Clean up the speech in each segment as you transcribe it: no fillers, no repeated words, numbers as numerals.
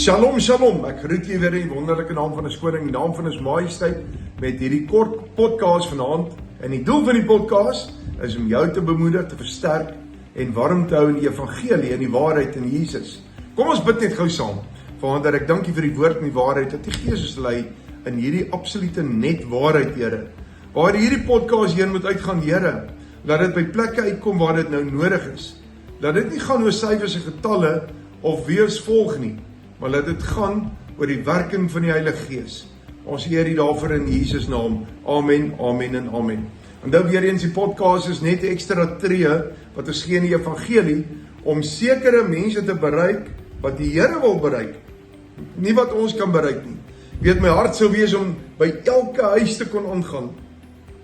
Shalom, shalom. Ek groet julle weer in die wonderlike naam van ons koning, die naam van ons majesteit, met hierdie kort podcast vanaand. En die doel van die podcast is om jou te bemoedig, te versterk en warm te hou in die evangelie en die waarheid in Jesus. Kom ons bid net gou saam. Vader, ek dank U vir die woord en die waarheid, dat die Gees ons lei in hierdie absolute net waarheid, Here. Waar hierdie podcast heen moet uitgaan, Here, laat dit by plekke uitkom waar dit nou nodig is. Laat dit nie gaan oor syfers en getalle of wie ons volg nie, maar laat dit gaan oor die werking van die Heilige Gees. Ons eer U daarvoor in Jesus naam. Amen, amen en amen. En nou weer eens, die podcast is net 'n ekstra tree wat ons gee in die evangelie om sekere mense te bereik wat die Here wil bereik. Nie wat ons kan bereik nie. Weet, my hart sou wees om by elke huis te kon aangaan.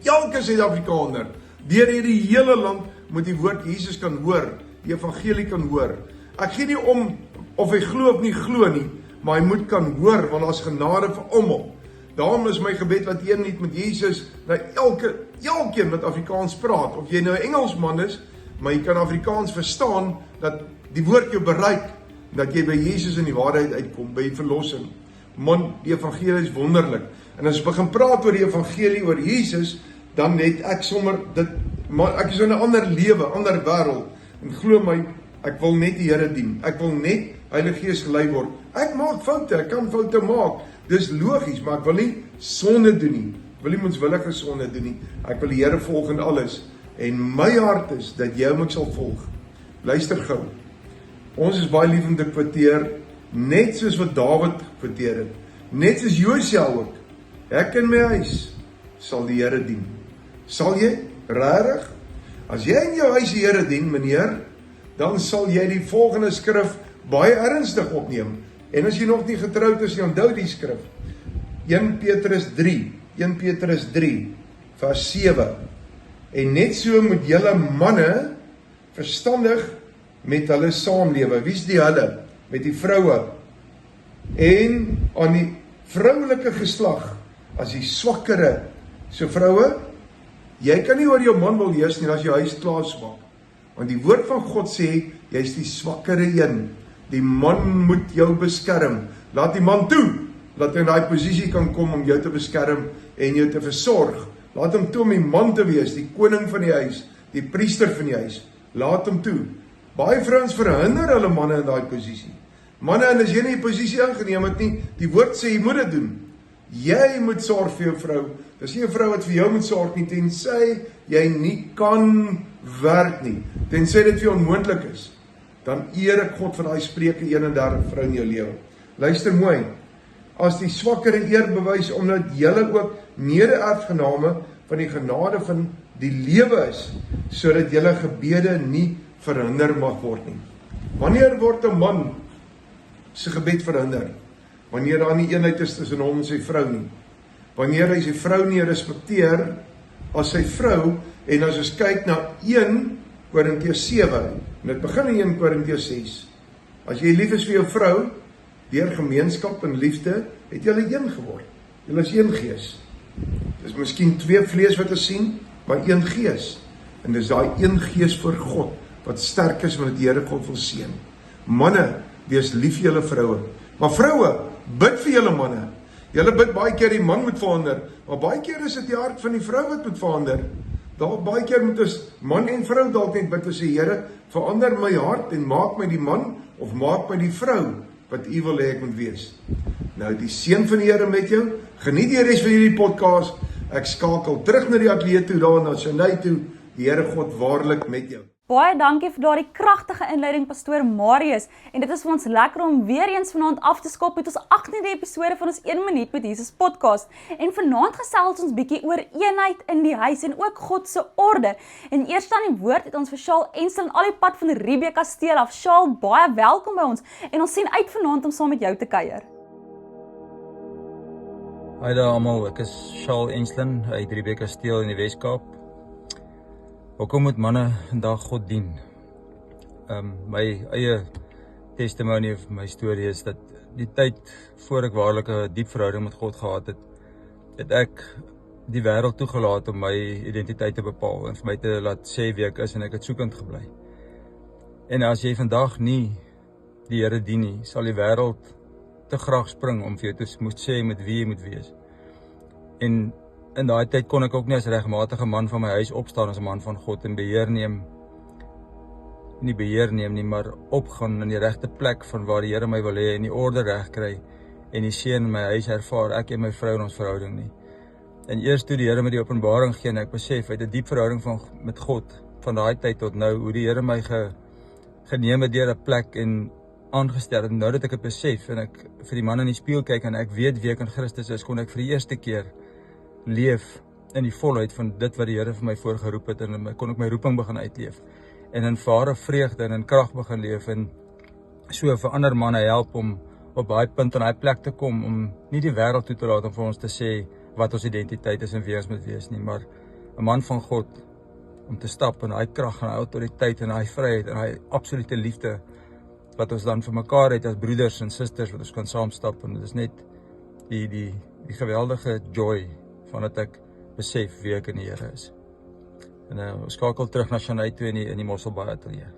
Elke Suid-Afrikaner deur hierdie hele land moet die woord Jesus kan hoor, die evangelie kan hoor. Ek gee nie om of hy glo of nie glo nie, maar hy moet kan hoor, want daar's genade vir almal. Daarom is my gebed dat een niet met Jesus na elkeen wat Afrikaans praat, of jy nou 'n Engelsman is, maar jy kan Afrikaans verstaan, dat die woord jou bereik, dat jy by Jesus in die waarheid uitkom, by die verlossing. Man, die evangelie is wonderlik. En as ons begin praat oor die evangelie, oor Jesus, dan het ek sommer dit, maar ek is in 'n ander lewe, ander wêreld. En glo my, ek wil net die Here dien. Ek wil net Heilige Gees gelei word. Ek maak foute, ek kan foute maak. Dis logies, maar ek wil nie sonde doen nie. Ek wil nie moenswillige sonde doen nie. Ek wil die Here volg in alles. En my hart is dat jy hom sal volg. Luister gou. Ons is baie lief om te kwoteer, net soos wat Dawid gekwoteer het. Net soos Josia ook. Ek in my huis sal die Here dien. Sal jy? Regtig? As jy in jou huis die Here dien, meneer, dan sal jy die volgende skrif baie ernstig opneem. En as jy nog nie getroud is, jy onthou die skrif. 1 Petrus 3, vers 7. En net so moet julle manne verstandig met hulle saamlewe. Wie's die hulle? Met die vroue. En aan die vroulike geslag, as die swakkere, so vroue, jy kan nie oor jou man wil heers nie as jou huis klaar swak. Want die woord van God sê, jy is die swakkere een. Die man moet jou beskerm. Laat die man toe, dat hy in daai posisie kan kom om jou te beskerm en jou te versorg. Laat hom toe om die man te wees, die koning van die huis, die priester van die huis. Laat hom toe. Baie vrouens verhinder hulle manne in daai posisie. Manne, en as jy nie die posisie aangeneem het nie, die woord sê jy moet dit doen. Jy moet sorg vir jou vrou. Dis nie 'n vrou wat vir jou moet sorg nie, tensy jy nie kan werk nie. Tensy dit vir jou onmoontlik is. Dan eer ek God vir daai Spreuke 31 vrou in jou lewe. Luister mooi. As die swakkere eer bewys, omdat julle ook mede-erfgename van die genade van die lewe is, sodat julle gebede nie verhinder mag word nie. Wanneer word 'n man se gebed verhinder? Wanneer daar nie eenheid is tussen hom en sy vrou nie. Wanneer hy sy vrou nie respekteer as sy vrou, en as ons kyk na 1 Korintiërs 7, en dit begin in 1 Korintiërs 6. As jy lief is vir jou vrou, deur gemeenskap en liefde, het julle een geword. Julle is een gees. Dis miskien 2 vlees wat ons sien, maar een gees. En dis daai een gees vir God, wat sterk is, want die Here God wil seën. Manne, wees lief vir julle vroue. Maar vroue, bid vir julle manne. Julle bid baie keer die man moet verander, maar baie keer is dit die hart van die vrou wat moet verander. Daar baie keer moet ons man en vrou dalk net bid en sê, Here, verander my hart en maak my die man of maak my die vrou wat U wil hê ek moet wees. Nou, die seën van die Here met jou. Geniet die res van hierdie podcast. Ek skakel terug na die ateljee toe, daar na Chennai toe. Die Here God waarlik met jou. Baie dankie vir daardie kragtige inleiding, pastoor Marius. En dit is vir ons lekker om weer eens vanaand af te skop met ons 18de episode van ons 1 minuut met Jesus podcast. En vanaand gesels ons bietjie oor eenheid in die huis en ook God se orde. En eers dan die woord het ons vir Shaal Ensel al die pad van Riebeeck Kasteel af. Shaal, baie welkom by ons. En ons sien uit vanaand om saam met jou te kuier. Hi daar almal, ek is Shaal Ensel uit Riebeeck Kasteel in die Wes-Kaap. Hoekom moet manne vandag God dien? My eie testimony of my storie is dat die tyd voor ek waarlik 'n diep verhouding met God gehad het, het ek die wêreld toegelaat om my identiteit te bepaal en vir my te laat sê wie ek is, en ek het soekend gebly. En as jy vandag nie die Here dien nie, sal die wêreld te graag spring om vir jou te moet sê met wie jy moet wees. En in daai tyd kon ek ook nie as regmatige man van my huis opstaan as 'n man van God en nie beheer neem nie, maar opgaan in die regte plek van waar die Here my wil hê en die orde reg kry en die seën in my huis ervaar, ek en my vrou in ons verhouding nie. En eers toe die Here my die openbaring gee en ek besef uit 'n diep verhouding met God van daai tyd tot nou, hoe die Here my geneem het deur 'n plek en aangestel het, nou dat ek het besef en ek vir die man in die spieël kyk en ek weet wie ek in Christus is, kon ek vir die eerste keer leef in die volheid van dit wat die Here vir my voorgeroep het en kon ek my roeping begin uitleef en in ware vreugde en in krag begin leef en so vir ander manne help om op daai punt en daai plek te kom om nie die wêreld toe te laat om vir ons te sê wat ons identiteit is en wie ons moet wees nie, maar 'n man van God om te stap in daai krag en daai autoriteit en daai vryheid en daai absolute liefde wat ons dan vir mekaar het as broeders en susters wat ons kan saam stap en dit is net die geweldige joy van dat ek besef wie ek in die Here is. En ons skakel terug na Shanay toe in die Mosselbaai ateljee.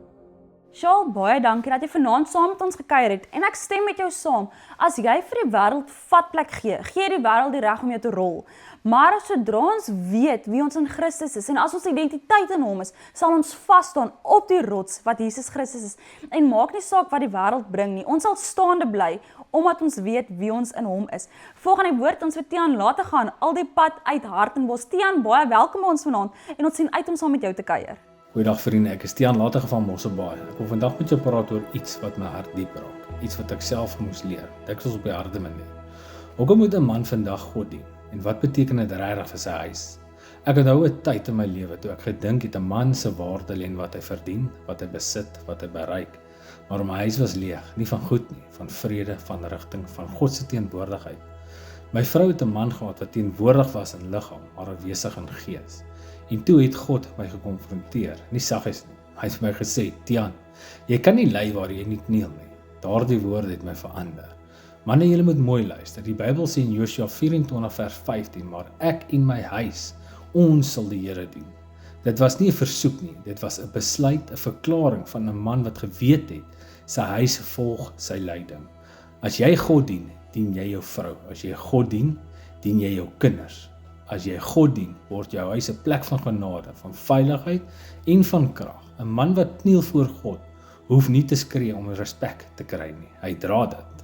Charles, baie dankie dat jy vanaand saam met ons gekuier het en ek stem met jou saam. As jy vir die wêreld vatplek gee die wêreld die reg om jou te rol. Maar sodra ons weet wie ons in Christus is en as ons identiteit in hom is, sal ons vas staan op die rots wat Jesus Christus is. En maak nie saak wat die wêreld bring nie. Ons sal staande bly omdat ons weet wie ons in hom is. Volgende woord ons vir Tiaan laat te gaan al die pad uit Hartenbos. Tiaan, baie welkom by ons vanaand en ons sien uit om saam met jou te kuier. Goeiedag vriende, ek is Tiaan Latige van Mosselbaai. Ek wil vandag met jou praat oor iets wat my hart diep raak, iets wat ek self moes leer, dikwels op die harde manier. Hoekom moet 'n man vandag God dien? En wat beteken dit regtig vir sy huis? Ek onthou 'n tyd in my lewe toe ek gedink het 'n man se waarde lê in wat hy verdien, wat hy besit, wat hy bereik. Maar my huis was leeg, nie van goed nie, van vrede, van rigting, van God se teenwoordigheid. My vrou het 'n man gehad wat teenwoordig was in liggaam, maar afwesig in gees. En toe het God my gekonfronteer, nie saggies nie. Hy het vir my gesê, Tiaan, jy kan nie lei waar jy nie kniel nie. Daardie woorde het my verander. Manne, julle moet mooi luister. Die Bybel sê in Josua 24 vers 15, maar ek en my huis, ons sal die Here dien. Dit was nie 'n versoek nie, dit was 'n besluit, 'n verklaring van 'n man wat geweet het, sy huis volg sy leiding. As jy God dien, dien jy jou vrou. As jy God dien jy jou kinders. As jy God dien, word jou huis 'n plek van genade, van veiligheid en van krag. 'n Man wat kniel voor God, hoef nie te skree om respek te kry nie. Hy dra dit.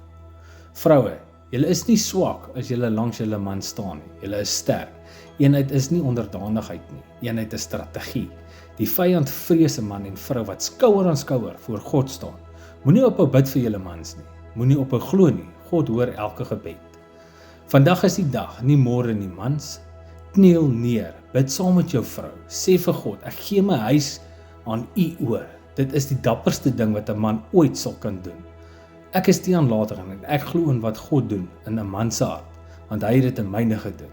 Vroue, julle is nie swak as julle langs julle man staan nie. Julle is sterk. Eenheid is nie onderdanigheid nie. Eenheid is strategie. Die vyand vrees 'n man en vrou wat skouer aan skouer voor God staan. Moenie ophou bid vir julle mans nie. Moenie ophou glo nie. God hoor elke gebed. Vandag is die dag, nie môre nie, mans. Kniel neer, bid saam met jou vrou. Sê vir God, ek gee my huis aan u oor. Dit is die dapperste ding wat 'n man ooit sal kan doen. Ek is Tiaan Latige en ek glo in wat God doen in 'n man se hart, want hy het dit in myne gedoen.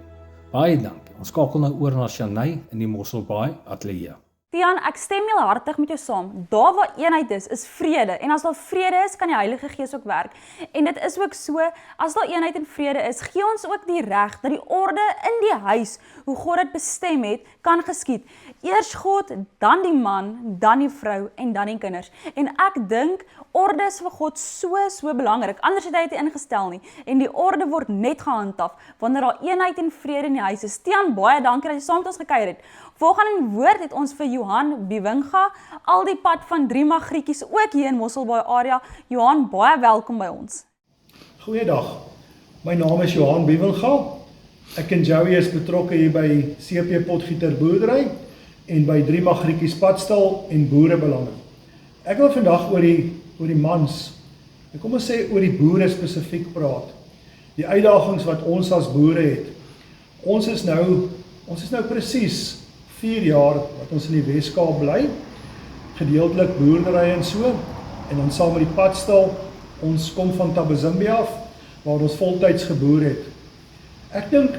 Baie dankie. Ons skakel nou oor na Shanay in die Mosselbaai ateljee. Tiaan, ek stem heelhartig met jou saam. Daar waar eenheid is vrede. En as daar vrede is, kan die Heilige Gees ook werk. En dit is ook so, as daar eenheid en vrede is, gee ons ook die reg dat die orde in die huis, hoe God dit bestem het, kan geskied. Eers God, dan die man, dan die vrou en dan die kinders. En ek dink, orde is vir God so belangrik. Anders het hy dit ingestel nie. En die orde word net gehandhaaf wanneer daar eenheid en vrede in die huis is. Tiaan, baie dankie dat jy saam met ons gekuier het. Volgende woord het ons vir Johan Biewinga, al die pad van 3 Magrietjies, ook hier in Mosselbaai area. Johan, baie welkom by ons. Goeiedag, my naam is Johan Biewinga. Ek en Joey is betrokke hier by CP Potgieter Boerdery en by 3 Magrietjies Padstal en Boerebelange. Ek wil vandag oor die mans, en kom ons sê oor die boere spesifiek praat. Die uitdagings wat ons as boere het. Ons is nou presies 4 jaar wat ons in die Weskaap bly, gedeeltelik boerdery en so, en dan saam met die Padstal, ons kom van Tabazimbi af, waar ons voltyds geboer het. Ek dink,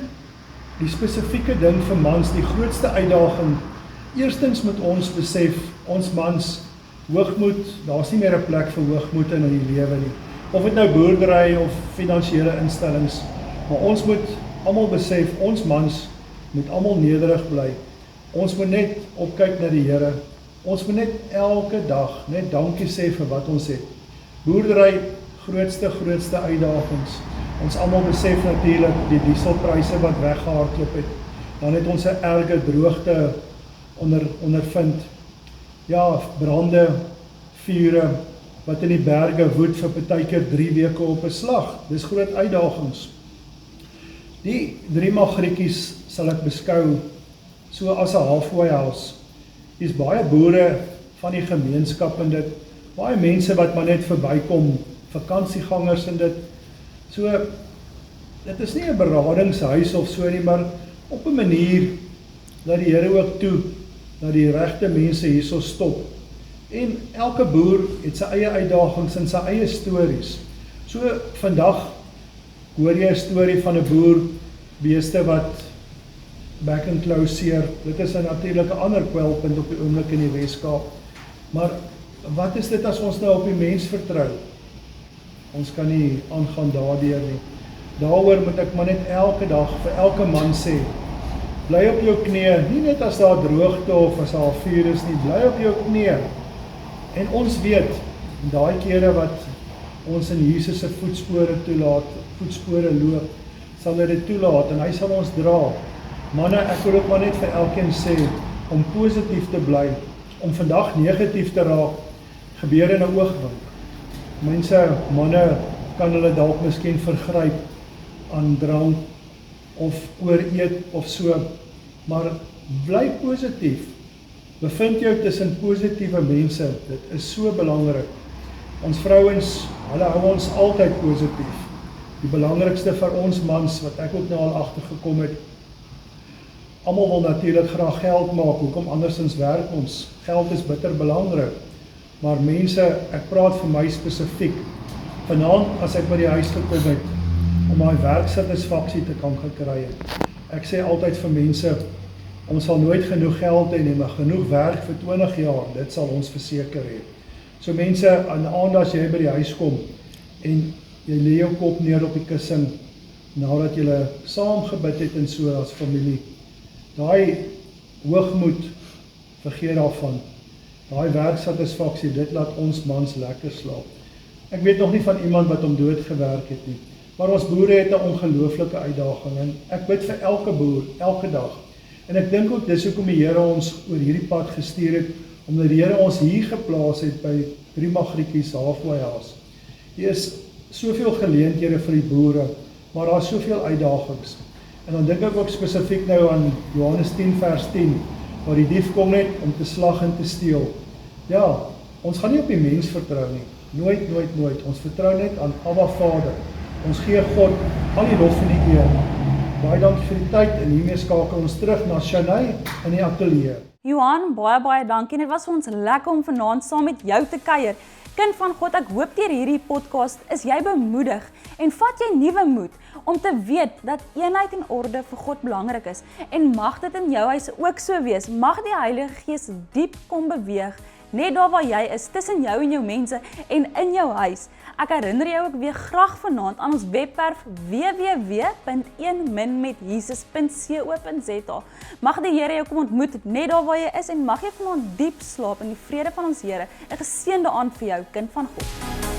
die spesifieke ding vir mans, die grootste uitdaging, eerstens moet ons besef, ons mans, hoogmoed, daar is nie meer 'n plek vir hoogmoed in die lewe nie, of het nou boerdery of finansiële instellings, maar ons moet almal besef, ons mans moet almal nederig bly. Ons moet net opkyk na die Here. Ons moet net elke dag net dankie sê vir wat ons het. Boerdery grootste uitdagings. Ons almal besef natuurlik die dieselpryse wat weggehardloop het. Dan het ons 'n erge droogte ondervind. Ja, brande, vure wat in die berge woed vir partykeer 3 weke op 'n slag. Dis groot uitdagings. Die 3 magrietjies sal ek beskou so as 'n halfway house. Hier's baie boere van die gemeenskap in dit, baie mense wat maar net verbykom, vakansiegangers in dit. So, dit is nie 'n beradingshuis of so nie, maar op 'n manier dat die Here ook toe, dat die regte mense hierso stop. En elke boer het sy eie uitdagings en sy eie stories. So, vandag hoor jy 'n storie van 'n boer, beeste wat back and closeer. Dit is natuurlik 'n ander kwelpunt op die oomblik in die Weskaap. Maar wat is dit as ons nou op die mens vertrou? Ons kan nie aangaan daardeur nie. Daaroor moet ek maar net elke dag vir elke man sê, bly op jou knieë, nie net as daar droogte of as daar vuur is nie, bly op jou knieë. En ons weet, daai kere wat ons in Jesus se voetspore loop, sal hy dit toelaat en hy sal ons dra. Manne, ek wil ook maar net vir elkeen sê, om positief te bly, om vandag negatief te raak, gebeur in 'n oogwink. Manne kan hulle dalk miskien vergryp aan drank of ooreet of so, maar bly positief. Bevind jou tussen positiewe mense, dit is so belangrik. Ons vrouens, hulle hou ons altyd positief. Die belangrikste vir ons mans, wat ek ook nou al agtergekom het, almal wil natuurlik graag geld maak, hoekom andersins werk ons? Geld is bitter belangrik. Maar mense, ek praat vir my spesifiek, vanaand as ek by die huis gekom het, om my werksatisfaksie te kan gekry het. Ek sê altyd vir mense, ons sal nooit genoeg geld hê nie, maar genoeg werk vir 20 jaar, dit sal ons verseker hê. So mense, aan die aand as jy by die huis kom, en jy lê jou kop neer op die kussing, nadat jy saam gebid het en so as familie, daai hoogmoed, vergeet daarvan. Daai werksatisfaksie, dit laat ons mans lekker slaap. Ek weet nog nie van iemand wat om dood gewerk het nie, maar ons boere het 'n ongelooflike uitdaging en ek bid vir elke boer, elke dag. En ek dink ook dis hoekom die Here ons oor hierdie pad gestuur het, omdat die Here ons hier geplaas het by 3 magrietjies halfway house. Hier is soveel geleenthede vir die boere, maar daar is soveel uitdagings. En dan dink ek ook spesifiek nou aan Johannes 10 vers 10, waar die dief kom net om te slag en te steel. Ja, ons gaan nie op die mens vertrou nie. Nooit. Ons vertrou net aan Abba Vader. Ons gee God al die lof en die eer. Baie dankie vir die tyd en hiermee skakel ons terug na Shanay in die ateljee. Johan, baie dankie. Dit was vir ons lekker om vanaand saam met jou te kuier. Kind van God, ek hoop deur hierdie podcast is jy bemoedig en vat jy nuwe moed om te weet dat eenheid en orde vir God belangrik is. En mag dit in jou huis ook so wees. Mag die Heilige Gees diep kom beweeg, net daar waar jy is, tussen jou en jou mense en in jou huis. Ek herinner jou ook weer graag vanaand aan ons webwerf www.1minmetjesus.co.za. Mag die Here jou kom ontmoet net daar waar jy is en mag jy vanaand diep slaap in die vrede van ons Here. 'n Geseënde aand vir jou, kind van God.